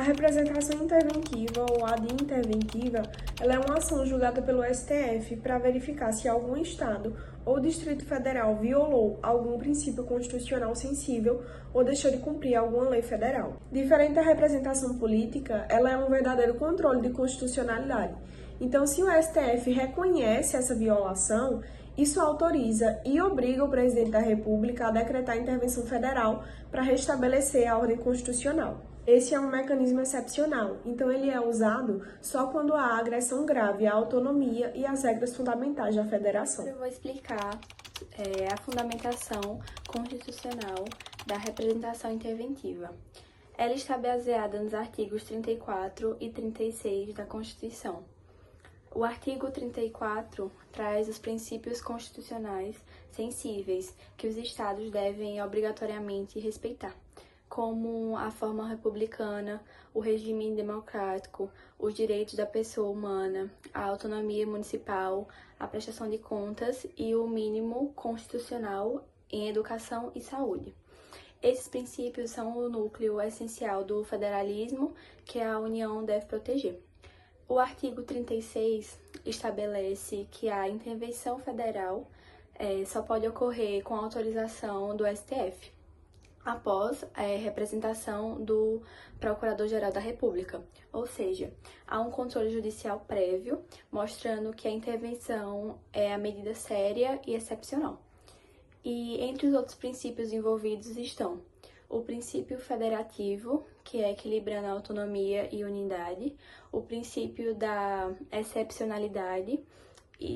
A representação interventiva ou ad-interventiva, ela é uma ação julgada pelo STF para verificar se algum Estado ou Distrito Federal violou algum princípio constitucional sensível ou deixou de cumprir alguma lei federal. Diferente da representação política, ela é um verdadeiro controle de constitucionalidade. Então, se o STF reconhece essa violação, isso autoriza e obriga o presidente da República a decretar intervenção federal para restabelecer a ordem constitucional. Esse é um mecanismo excepcional, então ele é usado só quando há agressão grave à autonomia e às regras fundamentais da federação. Eu vou explicar a fundamentação constitucional da representação interventiva. Ela está baseada nos artigos 34 e 36 da Constituição. O artigo 34 traz os princípios constitucionais sensíveis que os Estados devem obrigatoriamente respeitar, como a forma republicana, o regime democrático, os direitos da pessoa humana, a autonomia municipal, a prestação de contas e o mínimo constitucional em educação e saúde. Esses princípios são o núcleo essencial do federalismo que a União deve proteger. O artigo 36 estabelece que a intervenção federal só pode ocorrer com autorização do STF, após a representação do Procurador-Geral da República, ou seja, há um controle judicial prévio, mostrando que a intervenção é a medida séria e excepcional. E entre os outros princípios envolvidos estão o princípio federativo, que é equilibrando a autonomia e unidade, o princípio da excepcionalidade,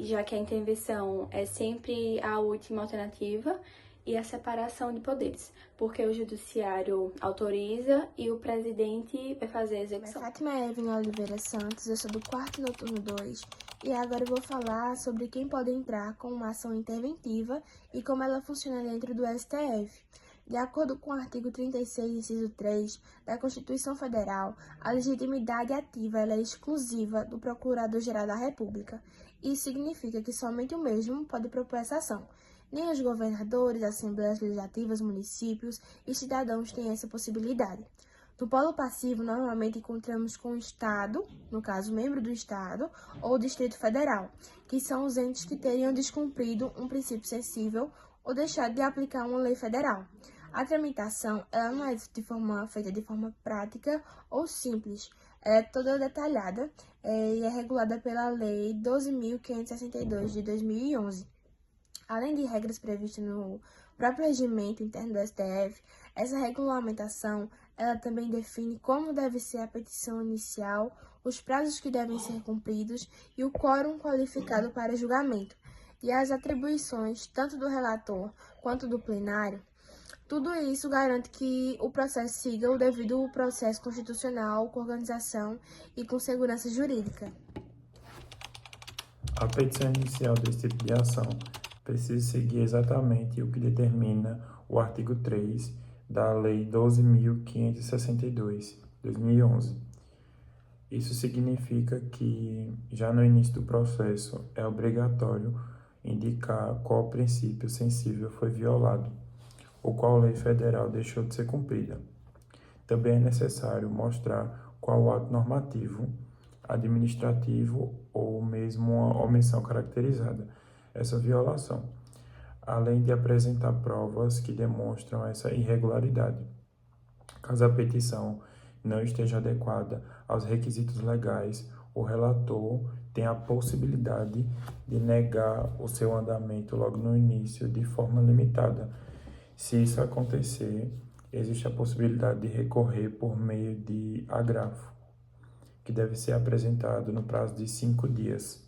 já que a intervenção é sempre a última alternativa, e a separação de poderes, porque o judiciário autoriza e o presidente vai fazer a execução. Fátima Evelyn Oliveira Santos, eu sou do quarto noturno 2 e agora eu vou falar sobre quem pode entrar com uma ação interventiva e como ela funciona dentro do STF. De acordo com o artigo 36, inciso 3 da Constituição Federal, a legitimidade ativa ela é exclusiva do Procurador-Geral da República. Isso significa que somente o mesmo pode propor essa ação. Nem os governadores, assembleias legislativas, municípios e cidadãos têm essa possibilidade. No polo passivo, normalmente encontramos com o Estado, no caso, membro do Estado, ou Distrito Federal, que são os entes que teriam descumprido um princípio sensível ou deixado de aplicar uma lei federal. A tramitação ela não é feita de forma prática ou simples, ela é toda detalhada e é regulada pela Lei 12.562 de 2011. Além de regras previstas no próprio regimento interno do STF, essa regulamentação ela também define como deve ser a petição inicial, os prazos que devem ser cumpridos e o quórum qualificado para julgamento, e as atribuições tanto do relator quanto do plenário. Tudo isso garante que o processo siga o devido processo constitucional, com organização e com segurança jurídica. A petição inicial desse tipo de ação precisa seguir exatamente o que determina o artigo 3 da Lei 12.562, de 2011. Isso significa que, já no início do processo, é obrigatório indicar qual princípio sensível foi violado ou qual lei federal deixou de ser cumprida. Também é necessário mostrar qual ato normativo, administrativo ou mesmo uma omissão caracterizada essa violação, além de apresentar provas que demonstram essa irregularidade. Caso a petição não esteja adequada aos requisitos legais, o relator tem a possibilidade de negar o seu andamento logo no início de forma limitada. Se isso acontecer, existe a possibilidade de recorrer por meio de agravo, que deve ser apresentado no prazo de 5 dias.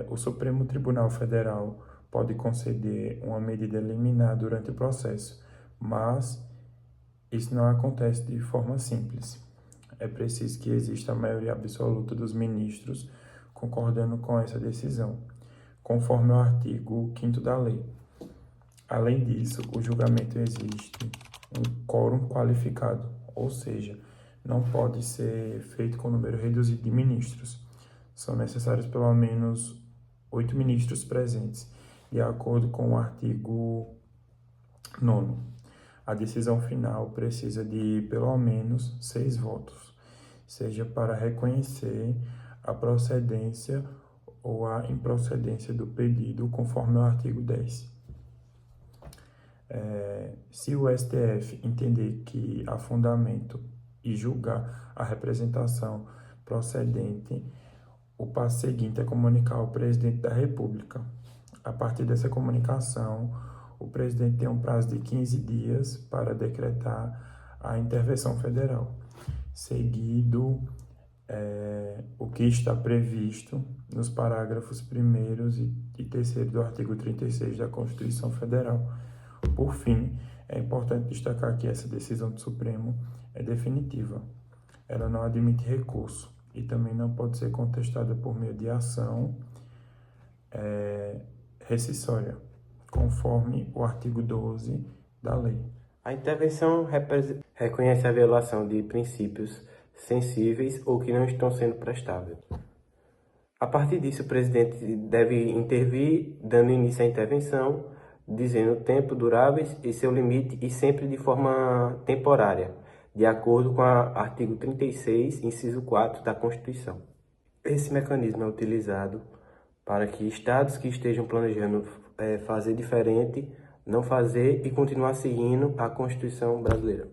O Supremo Tribunal Federal pode conceder uma medida liminar durante o processo, mas isso não acontece de forma simples. É preciso que exista a maioria absoluta dos ministros concordando com essa decisão, conforme o artigo 5º da lei. Além disso, o julgamento existe um quórum qualificado, ou seja, não pode ser feito com número reduzido de ministros. São necessários pelo menos 8 ministros presentes, de acordo com o artigo 9º. a decisão final precisa de pelo menos 6 votos, seja para reconhecer a procedência ou a improcedência do pedido, conforme o artigo 10. Se o STF entender que há fundamento e julgar a representação procedente, o passo seguinte é comunicar ao presidente da República. A partir dessa comunicação, o presidente tem um prazo de 15 dias para decretar a intervenção federal, seguido o que está previsto nos parágrafos 1º e 3º do artigo 36 da Constituição Federal. Por fim, é importante destacar que essa decisão do Supremo é definitiva. Ela não admite recurso e também não pode ser contestada por meio de ação rescisória, conforme o artigo 12 da lei. A intervenção reconhece a violação de princípios sensíveis ou que não estão sendo prestáveis. A partir disso, o presidente deve intervir, dando início à intervenção, dizendo o tempo duráveis e seu limite e sempre de forma temporária, de acordo com o artigo 36, inciso 4 da Constituição. Esse mecanismo é utilizado para que estados que estejam planejando fazer diferente, não fazer e continuar seguindo a Constituição brasileira.